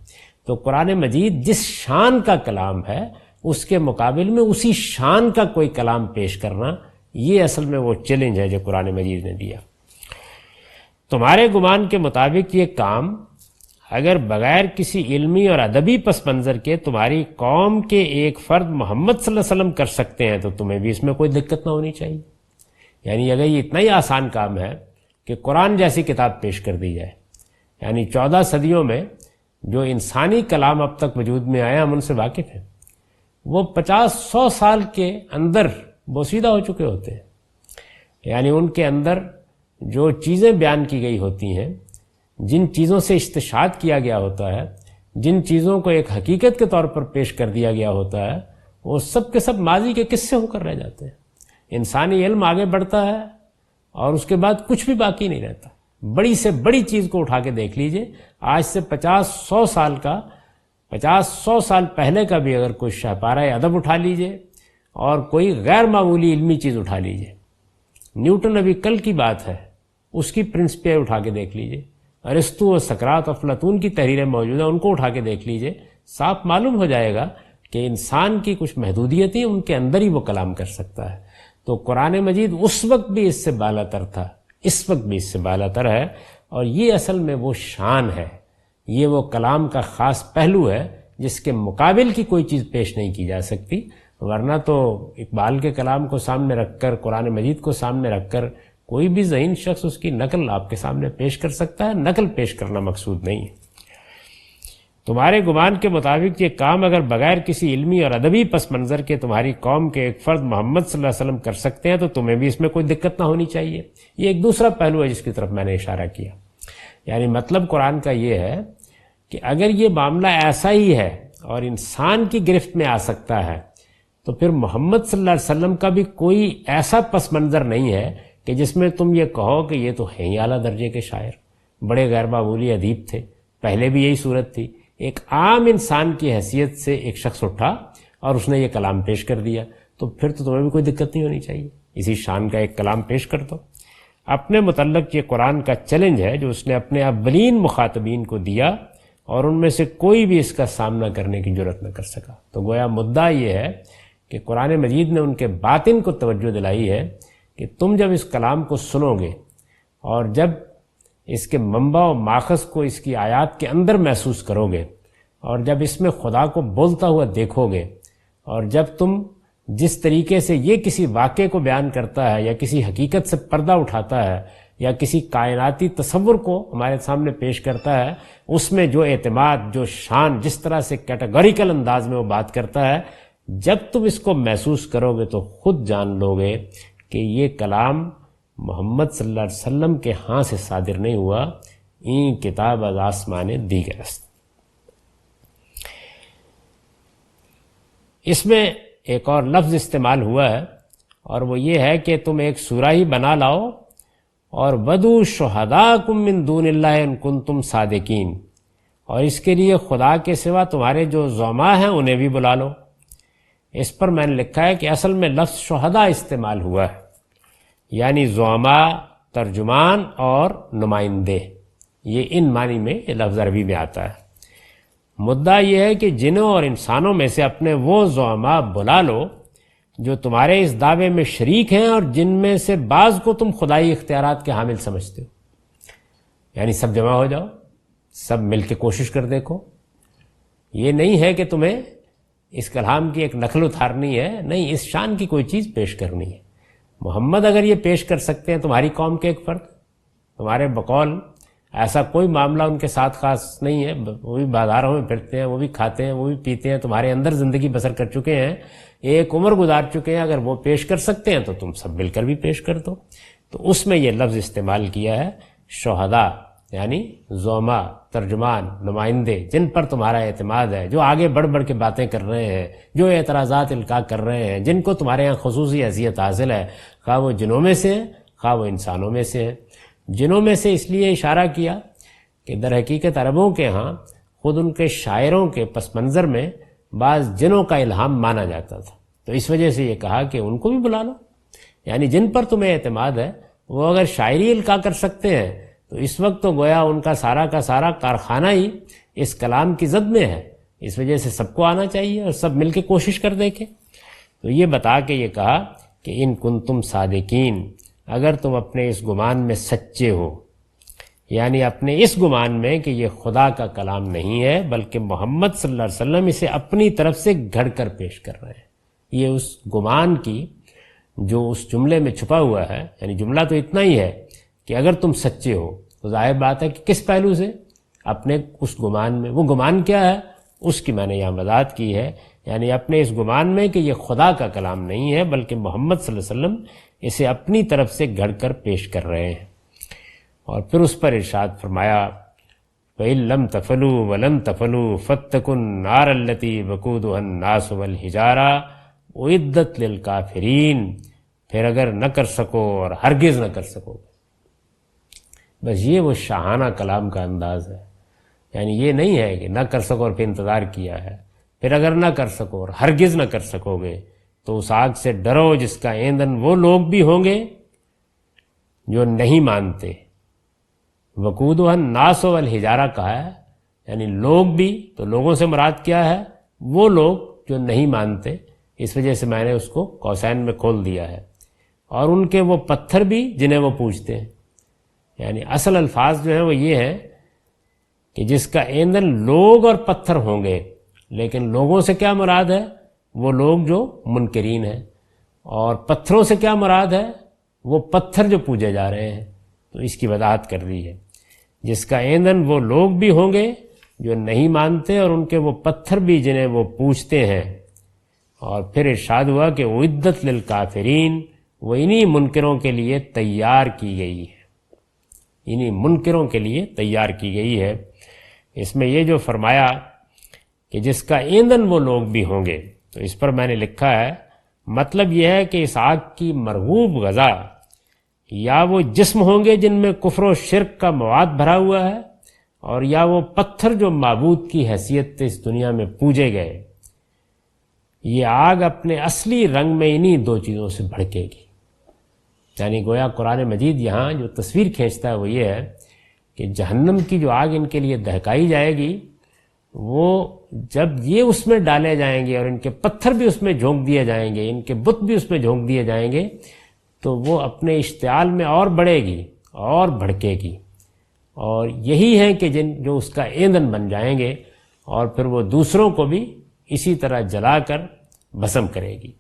تو قرآن مجید جس شان کا کلام ہے اس کے مقابل میں اسی شان کا کوئی کلام پیش کرنا، یہ اصل میں وہ چیلنج ہے جو قرآن مجید نے دیا۔ تمہارے گمان کے مطابق یہ کام اگر بغیر کسی علمی اور ادبی پس منظر کے تمہاری قوم کے ایک فرد محمد صلی اللہ علیہ وسلم کر سکتے ہیں تو تمہیں بھی اس میں کوئی دقت نہ ہونی چاہیے۔ یعنی اگر یہ اتنا ہی آسان کام ہے کہ قرآن جیسی کتاب پیش کر دی جائے، یعنی 14 صدیوں میں جو انسانی کلام اب تک وجود میں آئے ہم ان سے واقف ہیں، وہ 50-100 سال کے اندر بوسیدہ ہو چکے ہوتے ہیں۔ یعنی ان کے اندر جو چیزیں بیان کی گئی ہوتی ہیں، جن چیزوں سے استشہاد کیا گیا ہوتا ہے، جن چیزوں کو ایک حقیقت کے طور پر پیش کر دیا گیا ہوتا ہے، وہ سب کے سب ماضی کے قصے ہو کر رہ جاتے ہیں۔ انسانی علم آگے بڑھتا ہے اور اس کے بعد کچھ بھی باقی نہیں رہتا۔ بڑی سے بڑی چیز کو اٹھا کے دیکھ لیجئے، آج سے 50-100 سال کا 50-100 سال پہلے کا بھی اگر کوئی شاہپارہ ادب اٹھا لیجئے اور کوئی غیر معمولی علمی چیز اٹھا لیجئے، نیوٹن ابھی کل کی بات ہے، اس کی پرنسپل اٹھا کے دیکھ لیجئے، ارسطو اور سقراط اور افلاطون کی تحریریں موجود ہیں، ان کو اٹھا کے دیکھ لیجئے، صاف معلوم ہو جائے گا کہ انسان کی کچھ محدودیتیں ان کے اندر ہی وہ کلام کر سکتا ہے۔ تو قرآن مجید اس وقت بھی اس سے بالا تر تھا، اس وقت بھی اس سے بالا تر ہے، اور یہ اصل میں وہ شان ہے، یہ وہ کلام کا خاص پہلو ہے جس کے مقابل کی کوئی چیز پیش نہیں کی جا سکتی۔ ورنہ تو اقبال کے کلام کو سامنے رکھ کر، قرآن مجید کو سامنے رکھ کر کوئی بھی ذہین شخص اس کی نقل آپ کے سامنے پیش کر سکتا ہے، نقل پیش کرنا مقصود نہیں ہے۔ تمہارے گمان کے مطابق یہ کام اگر بغیر کسی علمی اور ادبی پس منظر کے تمہاری قوم کے ایک فرد محمد صلی اللہ علیہ وسلم کر سکتے ہیں تو تمہیں بھی اس میں کوئی دقت نہ ہونی چاہیے۔ یہ ایک دوسرا پہلو ہے جس کی طرف میں نے اشارہ کیا، یعنی مطلب قرآن کا یہ ہے کہ اگر یہ معاملہ ایسا ہی ہے اور انسان کی گرفت میں آ سکتا ہے تو پھر محمد صلی اللہ علیہ وسلم کا بھی کوئی ایسا پس منظر نہیں ہے کہ جس میں تم یہ کہو کہ یہ تو ہیں ہی اعلیٰ درجے کے شاعر، بڑے غیر معمولی ادیب تھے، پہلے بھی یہی صورت تھی، ایک عام انسان کی حیثیت سے ایک شخص اٹھا اور اس نے یہ کلام پیش کر دیا، تو پھر تو تمہیں بھی کوئی دقت نہیں ہونی چاہیے، اسی شان کا ایک کلام پیش کر دو۔ اپنے متعلق یہ قرآن کا چیلنج ہے جو اس نے اپنے اولین مخاطبین کو دیا اور ان میں سے کوئی بھی اس کا سامنا کرنے کی جرت نہ کر سکا۔ تو گویا مدعا یہ ہے کہ قرآن مجید نے ان کے باطن کو توجہ دلائی ہے کہ تم جب اس کلام کو سنو گے اور جب اس کے منبع و ماخذ کو اس کی آیات کے اندر محسوس کرو گے اور جب اس میں خدا کو بولتا ہوا دیکھو گے، اور جب تم جس طریقے سے یہ کسی واقعے کو بیان کرتا ہے یا کسی حقیقت سے پردہ اٹھاتا ہے یا کسی کائناتی تصور کو ہمارے سامنے پیش کرتا ہے، اس میں جو اعتماد، جو شان، جس طرح سے کیٹیگوریکل انداز میں وہ بات کرتا ہے، جب تم اس کو محسوس کرو گے تو خود جان لو گے کہ یہ کلام محمد صلی اللہ علیہ وسلم کے ہاں سے صادر نہیں ہوا، این کتاب از آسمان دیگر است۔ اس میں ایک اور لفظ استعمال ہوا ہے، اور وہ یہ ہے کہ تم ایک سورہ ہی بنا لاؤ اور وَدُّوا شُهَدَاءَكُم مِّن دُونِ اللَّهِ إِن كُنتُم صَادِقِينَ، اور اس کے لیے خدا کے سوا تمہارے جو زعماء ہیں انہیں بھی بلا لو۔ اس پر میں نے لکھا ہے کہ اصل میں لفظ شہداء استعمال ہوا ہے، یعنی زعماء، ترجمان اور نمائندے، یہ ان معنی میں یہ لفظ عربی میں آتا ہے۔ مدعا یہ ہے کہ جنوں اور انسانوں میں سے اپنے وہ زعماء بلا لو جو تمہارے اس دعوے میں شریک ہیں اور جن میں سے بعض کو تم خدائی اختیارات کے حامل سمجھتے ہو۔ یعنی سب جمع ہو جاؤ، سب مل کے کوشش کر دیکھو۔ یہ نہیں ہے کہ تمہیں اس کلام کی ایک نقل اتارنی ہے، نہیں، اس شان کی کوئی چیز پیش کرنی ہے۔ محمد اگر یہ پیش کر سکتے ہیں تمہاری قوم کے ایک فرد، تمہارے بقول ایسا کوئی معاملہ ان کے ساتھ خاص نہیں ہے، وہ بھی بازاروں میں پھرتے ہیں، وہ بھی کھاتے ہیں، وہ بھی پیتے ہیں، تمہارے اندر زندگی بسر کر چکے ہیں، ایک عمر گزار چکے ہیں، اگر وہ پیش کر سکتے ہیں تو تم سب مل کر بھی پیش کر دو۔ تو اس میں یہ لفظ استعمال کیا ہے شہداء، یعنی زعماء، ترجمان، نمائندے، جن پر تمہارا اعتماد ہے، جو آگے بڑھ بڑھ کے باتیں کر رہے ہیں، جو اعتراضات القاء کر رہے ہیں، جن کو تمہارے یہاں خصوصی حیثیت حاصل ہے، خواہ وہ جنوں میں سے ہیں خواہ وہ انسانوں میں سے ہیں۔ جنوں میں سے اس لیے اشارہ کیا کہ در حقیقت عربوں کے ہاں خود ان کے شاعروں کے پس منظر میں بعض جنوں کا الہام مانا جاتا تھا، تو اس وجہ سے یہ کہا کہ ان کو بھی بلا لو، یعنی جن پر تمہیں اعتماد ہے وہ اگر شاعری القاء کر سکتے ہیں تو اس وقت تو گویا ان کا سارا کارخانہ ہی اس کلام کی زد میں ہے، اس وجہ سے سب کو آنا چاہیے اور سب مل کے کوشش کر دیکھیں۔ تو یہ بتا کے یہ کہا کہ ان کنتم صادقین، اگر تم اپنے اس گمان میں سچے ہو، یعنی اپنے اس گمان میں کہ یہ خدا کا کلام نہیں ہے بلکہ محمد صلی اللہ علیہ وسلم اسے اپنی طرف سے گھڑ کر پیش کر رہے ہیں، یہ اس گمان کی جو اس جملے میں چھپا ہوا ہے، یعنی جملہ تو اتنا ہی ہے کہ اگر تم سچے ہو تو ظاہر بات ہے کہ کس پہلو سے؟ اپنے اس گمان میں۔ وہ گمان کیا ہے اس کی میں نے یہاں وضاحت کی ہے، یعنی اپنے اس گمان میں کہ یہ خدا کا کلام نہیں ہے بلکہ محمد صلی اللہ علیہ وسلم اسے اپنی طرف سے گھڑ کر پیش کر رہے ہیں۔ اور پھر اس پر ارشاد فرمایا وَإِن لَمْ تَفْعَلُوا وَلَن تَفْعَلُوا فَاتَّقُوا النَّارَ الَّتِي وَقُودُهَا النَّاسُ وَالْحِجَارَةُ أُعِدَّتْ لِلْكَافِرِينَ، پھر اگر نہ کر سکو اور ہرگز نہ کر سکو۔ بس یہ وہ شاہانہ کلام کا انداز ہے، یعنی یہ نہیں ہے کہ نہ کر سکو اور پھر انتظار کیا ہے، پھر اگر نہ کر سکو اور ہرگز نہ کر سکو گے تو اس آگ سے ڈرو جس کا ایندھن وہ لوگ بھی ہوں گے جو نہیں مانتے۔ وقودها الناس والحجارہ کہا ہے، یعنی لوگ بھی، تو لوگوں سے مراد کیا ہے؟ وہ لوگ جو نہیں مانتے، اس وجہ سے میں نے اس کو قوسین میں کھول دیا ہے، اور ان کے وہ پتھر بھی جنہیں وہ پوجتے ہیں، یعنی اصل الفاظ جو ہیں وہ یہ ہیں کہ جس کا ایندھن لوگ اور پتھر ہوں گے، لیکن لوگوں سے کیا مراد ہے؟ وہ لوگ جو منکرین ہیں، اور پتھروں سے کیا مراد ہے؟ وہ پتھر جو پوجے جا رہے ہیں۔ تو اس کی وضاحت کر دی ہے، جس کا ایندھن وہ لوگ بھی ہوں گے جو نہیں مانتے اور ان کے وہ پتھر بھی جنہیں وہ پوجتے ہیں۔ اور پھر ارشاد ہوا کہ اعدت للکافرین، وہ انہی منکروں کے لیے تیار کی گئی ہے، انہی منکروں کے لیے تیار کی گئی ہے۔ اس میں یہ جو فرمایا کہ جس کا ایندھن وہ لوگ بھی ہوں گے، تو اس پر میں نے لکھا ہے مطلب یہ ہے کہ اس آگ کی مرغوب غذا یا وہ جسم ہوں گے جن میں کفر و شرک کا مواد بھرا ہوا ہے، اور یا وہ پتھر جو معبود کی حیثیت اس دنیا میں پوجے گئے۔ یہ آگ اپنے اصلی رنگ میں انہی دو چیزوں سے بھڑکے گی، یعنی گویا قرآن مجید یہاں جو تصویر کھینچتا ہے وہ یہ ہے کہ جہنم کی جو آگ ان کے لیے دہکائی جائے گی، وہ جب یہ اس میں ڈالے جائیں گے اور ان کے پتھر بھی اس میں جھونک دیے جائیں گے، ان کے بت بھی اس میں جھونک دیے جائیں گے، تو وہ اپنے اشتعال میں اور بڑھے گی اور بھڑکے گی، اور یہی ہے کہ جو اس کا ایندھن بن جائیں گے، اور پھر وہ دوسروں کو بھی اسی طرح جلا کر بھسم کرے گی۔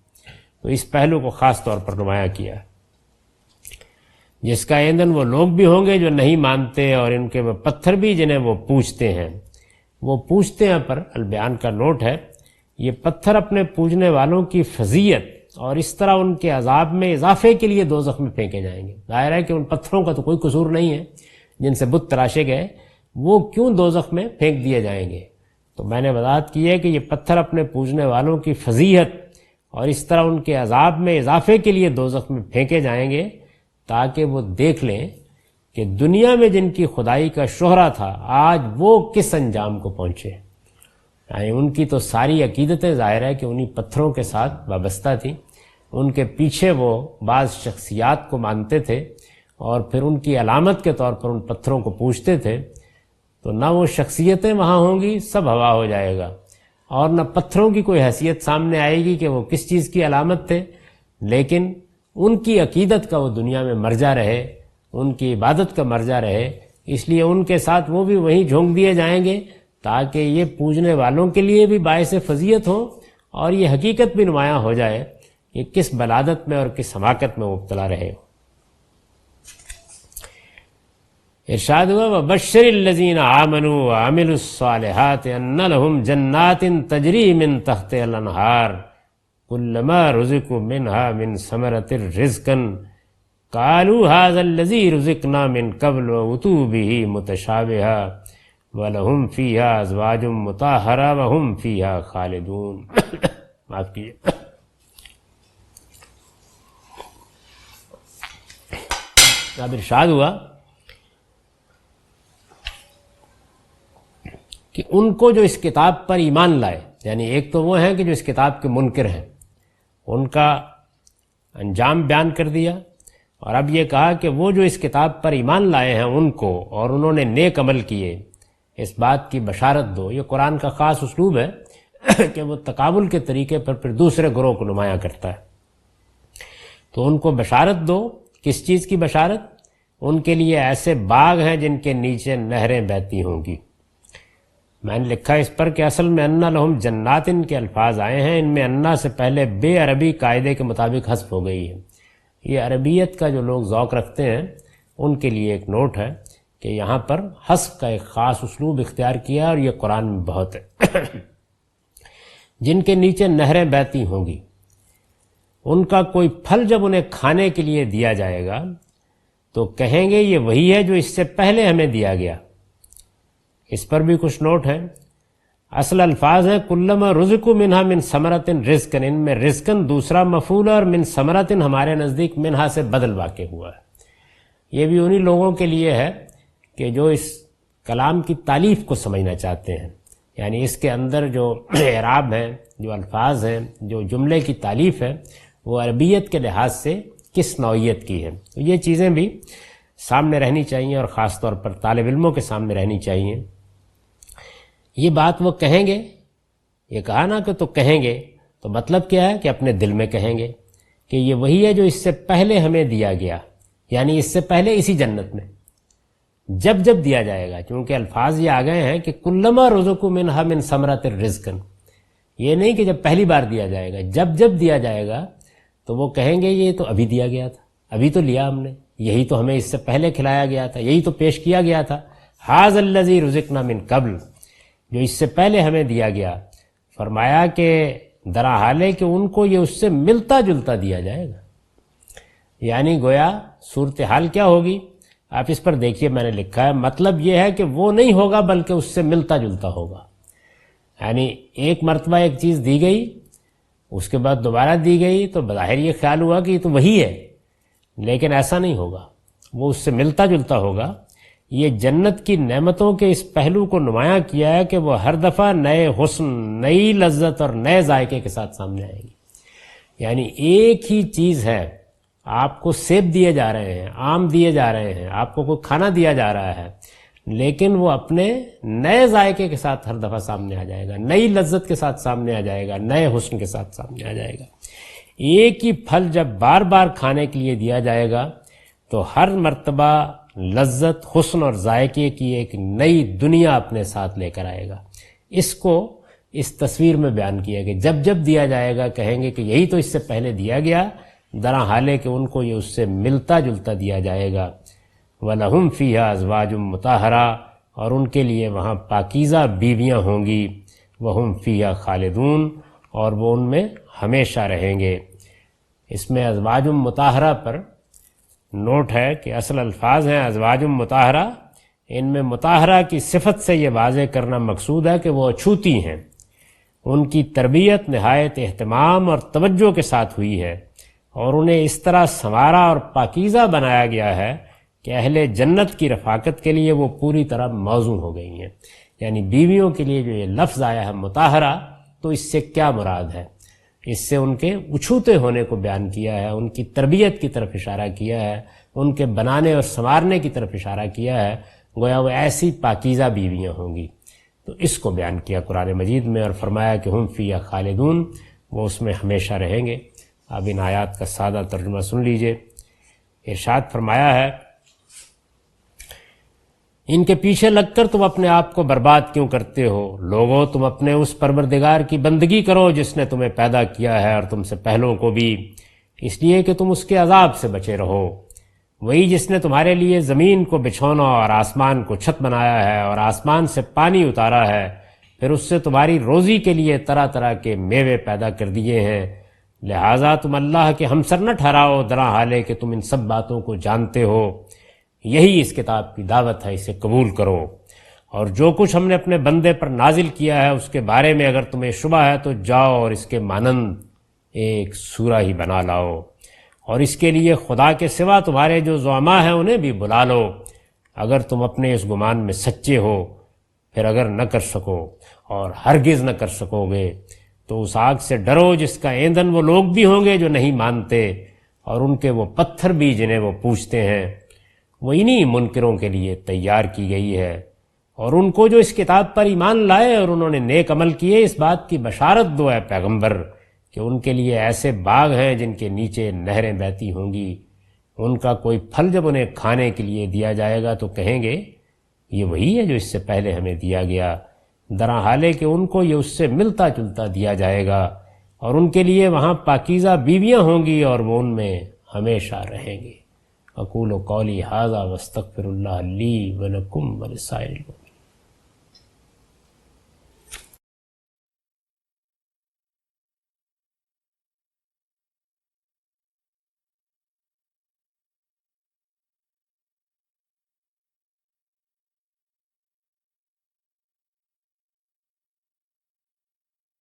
تو اس پہلو کو خاص طور پر نمایاں کیا، جس کا ایندھن وہ لوگ بھی ہوں گے جو نہیں مانتے، اور ان کے وہ پتھر بھی جنہیں وہ پوجتے ہیں۔ وہ پوجتے ہیں پر البیان کا نوٹ ہے، یہ پتھر اپنے پوجنے والوں کی فضیلت اور اس طرح ان کے عذاب میں اضافے کے لیے دوزخ میں پھینکے جائیں گے۔ ظاہر ہے کہ ان پتھروں کا تو کوئی قصور نہیں ہے جن سے بت تراشے گئے، وہ کیوں دوزخ میں پھینک دیے جائیں گے؟ تو میں نے وضاحت کی ہے کہ یہ پتھر اپنے پوجنے والوں کی فضیلت اور اس طرح ان کے عذاب میں اضافے کے لیے دوزخ میں پھینکے جائیں گے، تاکہ وہ دیکھ لیں کہ دنیا میں جن کی خدائی کا شہرہ تھا آج وہ کس انجام کو پہنچے۔ یعنی ان کی تو ساری عقیدتیں ظاہر ہے کہ انہی پتھروں کے ساتھ وابستہ تھیں، ان کے پیچھے وہ بعض شخصیات کو مانتے تھے اور پھر ان کی علامت کے طور پر ان پتھروں کو پوجتے تھے، تو نہ وہ شخصیتیں وہاں ہوں گی، سب ہوا ہو جائے گا، اور نہ پتھروں کی کوئی حیثیت سامنے آئے گی کہ وہ کس چیز کی علامت تھے، لیکن ان کی عقیدت کا وہ دنیا میں مرجع رہے، ان کی عبادت کا مرجع رہے، اس لیے ان کے ساتھ وہ بھی وہیں جھونک دیے جائیں گے، تاکہ یہ پوجنے والوں کے لیے بھی باعث فضیلت ہو اور یہ حقیقت بھی نمایاں ہو جائے کہ کس بلادت میں اور کس حماقت میں مبتلا رہے ہو۔ ارشاد ہوا وَبَشِّرِ الَّذِينَ آمَنُوا وَعَمِلُوا الصَّالِحَاتِ أَنَّ لَهُمْ جَنَّاتٍ تَجْرِي مِن تَحْتِهَا الْأَنْهَارُ كُلَّمَا رُزِقُوا مِنْهَا مِن ثَمَرَةٍ رِزْقًا قَالُوا هَذَا الَّذِي رُزِقْنَا مِن قَبْلُ وَأُتُوا بِهِ مُتَشَابِهًا وَلَهُمْ فِيهَا أَزْوَاجٌ مُطَهَّرَةٌ وَهُمْ فِيهَا خَالِدُونَ۔ معاف کیجیے۔ اب ارشاد ہوا کہ ان کو جو اس کتاب پر ایمان لائے، یعنی ایک تو وہ ہیں کہ جو اس کتاب کے منکر ہیں، ان کا انجام بیان کر دیا، اور اب یہ کہا کہ وہ جو اس کتاب پر ایمان لائے ہیں ان کو اور انہوں نے نیک عمل کیے، اس بات کی بشارت دو۔ یہ قرآن کا خاص اسلوب ہے کہ وہ تقابل کے طریقے پر پھر دوسرے گروہ کو نمایاں کرتا ہے۔ تو ان کو بشارت دو، کس چیز کی بشارت؟ ان کے لیے ایسے باغ ہیں جن کے نیچے نہریں بہتی ہوں گی۔ میں نے لکھا اس پر کہ اصل میں انا لہم جناتن کے الفاظ آئے ہیں، ان میں انا سے پہلے بے عربی قاعدے کے مطابق حذف ہو گئی ہے۔ یہ عربیت کا جو لوگ ذوق رکھتے ہیں ان کے لیے ایک نوٹ ہے کہ یہاں پر حذف کا ایک خاص اسلوب اختیار کیا، اور یہ قرآن میں بہت ہے۔ جن کے نیچے نہریں بہتی ہوں گی، ان کا کوئی پھل جب انہیں کھانے کے لیے دیا جائے گا تو کہیں گے یہ وہی ہے جو اس سے پہلے ہمیں دیا گیا۔ اس پر بھی کچھ نوٹ ہے۔ اصل الفاظ ہیں کلما رزقوا منہا من ثمرۃ رزقا، ان میں رزقن دوسرا مفعول ہے، اور من ثمرۃ ہمارے نزدیک منہا سے بدل واقع ہوا ہے۔ یہ بھی انہی لوگوں کے لیے ہے کہ جو اس کلام کی تعلیف کو سمجھنا چاہتے ہیں، یعنی اس کے اندر جو اعراب ہے، جو الفاظ ہیں، جو جملے کی تعلیف ہے، وہ عربیت کے لحاظ سے کس نوعیت کی ہے۔ تو یہ چیزیں بھی سامنے رہنی چاہیے، اور خاص طور پر طالب علموں کے سامنے رہنی چاہیے۔ یہ بات وہ کہیں گے، یہ کہا نا کہ تو کہیں گے، تو مطلب کیا ہے کہ اپنے دل میں کہیں گے کہ یہ وہی ہے جو اس سے پہلے ہمیں دیا گیا، یعنی اس سے پہلے اسی جنت میں جب جب دیا جائے گا، کیونکہ الفاظ یہ آ گئے ہیں کہ کلما رزقوا منہا من ثمرۃ رزقا، یہ نہیں کہ جب پہلی بار دیا جائے گا، جب جب دیا جائے گا تو وہ کہیں گے یہ تو ابھی دیا گیا تھا، ابھی تو لیا ہم نے، یہی تو ہمیں اس سے پہلے کھلایا گیا تھا، یہی تو پیش کیا گیا تھا۔ ھذا الذی رزقنا من قبل، جو اس سے پہلے ہمیں دیا گیا۔ فرمایا کہ درا حال ہے کہ ان کو یہ اس سے ملتا جلتا دیا جائے گا، یعنی گویا صورتحال کیا ہوگی آپ اس پر دیکھیے، میں نے لکھا ہے، مطلب یہ ہے کہ وہ نہیں ہوگا بلکہ اس سے ملتا جلتا ہوگا، یعنی ایک مرتبہ ایک چیز دی گئی، اس کے بعد دوبارہ دی گئی تو بظاہر یہ خیال ہوا کہ یہ تو وہی ہے، لیکن ایسا نہیں ہوگا، وہ اس سے ملتا جلتا ہوگا۔ یہ جنت کی نعمتوں کے اس پہلو کو نمایاں کیا ہے کہ وہ ہر دفعہ نئے حسن، نئی لذت اور نئے ذائقے کے ساتھ سامنے آئے گی۔ یعنی ایک ہی چیز ہے، آپ کو سیب دیے جا رہے ہیں، آم دیے جا رہے ہیں، آپ کو کوئی کھانا دیا جا رہا ہے، لیکن وہ اپنے نئے ذائقے کے ساتھ ہر دفعہ سامنے آ جائے گا، نئی لذت کے ساتھ سامنے آ جائے گا، نئے حسن کے ساتھ سامنے آ جائے گا۔ ایک ہی پھل جب بار بار کھانے کے لیے دیا جائے گا تو ہر مرتبہ لذت، حسن اور ذائقے کی ایک نئی دنیا اپنے ساتھ لے کر آئے گا۔ اس کو اس تصویر میں بیان کیا کہ جب جب دیا جائے گا کہیں گے کہ یہی تو اس سے پہلے دیا گیا، درا حالے کہ ان کو یہ اس سے ملتا جلتا دیا جائے گا۔ وَلَهُمْ فِيهَا أَزْوَاجٌ مُطَهَّرَةٌ، اور ان کے لیے وہاں پاکیزہ بیویاں ہوں گی، وَهُمْ فِيهَا خَالِدُونَ، اور وہ ان میں ہمیشہ رہیں گے۔ اس میں ازواج مطہرہ پر نوٹ ہے کہ اصل الفاظ ہیں ازواج مطہرہ، ان میں مطہرہ کی صفت سے یہ واضح کرنا مقصود ہے کہ وہ اچھوتی ہیں، ان کی تربیت نہایت اہتمام اور توجہ کے ساتھ ہوئی ہے، اور انہیں اس طرح سنوارا اور پاکیزہ بنایا گیا ہے کہ اہل جنت کی رفاقت کے لیے وہ پوری طرح موزوں ہو گئی ہیں۔ یعنی بیویوں کے لیے جو یہ لفظ آیا ہے مطہرہ، تو اس سے کیا مراد ہے؟ اس سے ان کے اچھوتے ہونے کو بیان کیا ہے، ان کی تربیت کی طرف اشارہ کیا ہے، ان کے بنانے اور سنوارنے کی طرف اشارہ کیا ہے، گویا وہ ایسی پاکیزہ بیویاں ہوں گی۔ تو اس کو بیان کیا قرآن مجید میں، اور فرمایا کہ ہم فیہا خالدون، وہ اس میں ہمیشہ رہیں گے۔ اب ان آیات کا سادہ ترجمہ سن لیجئے۔ ارشاد فرمایا ہے، ان کے پیچھے لگ کر تم اپنے آپ کو برباد کیوں کرتے ہو؟ لوگو تم اپنے اس پروردگار کی بندگی کرو جس نے تمہیں پیدا کیا ہے اور تم سے پہلوں کو بھی، اس لیے کہ تم اس کے عذاب سے بچے رہو۔ وہی جس نے تمہارے لیے زمین کو بچھونا اور آسمان کو چھت بنایا ہے اور آسمان سے پانی اتارا ہے، پھر اس سے تمہاری روزی کے لیے طرح طرح کے میوے پیدا کر دیے ہیں، لہٰذا تم اللہ کے ہمسر نہ ٹھہراؤ، درا حالے کہ تم ان سب باتوں کو جانتے ہو۔ یہی اس کتاب کی دعوت ہے، اسے قبول کرو۔ اور جو کچھ ہم نے اپنے بندے پر نازل کیا ہے اس کے بارے میں اگر تمہیں شبہ ہے تو جاؤ اور اس کے مانند ایک سورہ ہی بنا لاؤ، اور اس کے لیے خدا کے سوا تمہارے جو زعماء ہیں انہیں بھی بلا لو، اگر تم اپنے اس گمان میں سچے ہو۔ پھر اگر نہ کر سکو اور ہرگز نہ کر سکو گے تو اس آگ سے ڈرو جس کا ایندھن وہ لوگ بھی ہوں گے جو نہیں مانتے، اور ان کے وہ پتھر بھی جنہیں وہ پوجتے ہیں، وہ انہی منکروں کے لیے تیار کی گئی ہے۔ اور ان کو جو اس کتاب پر ایمان لائے اور انہوں نے نیک عمل کیے، اس بات کی بشارت دو اے پیغمبر کہ ان کے لیے ایسے باغ ہیں جن کے نیچے نہریں بہتی ہوں گی، ان کا کوئی پھل جب انہیں کھانے کے لیے دیا جائے گا تو کہیں گے یہ وہی ہے جو اس سے پہلے ہمیں دیا گیا، درا حالے کہ ان کو یہ اس سے ملتا جلتا دیا جائے گا، اور ان کے لیے وہاں پاکیزہ بیویاں ہوں گی اور وہ ان میں ہمیشہ رہیں گے۔ اقول قولی ھذا واستغفر اللہ لی ولکم ولسائر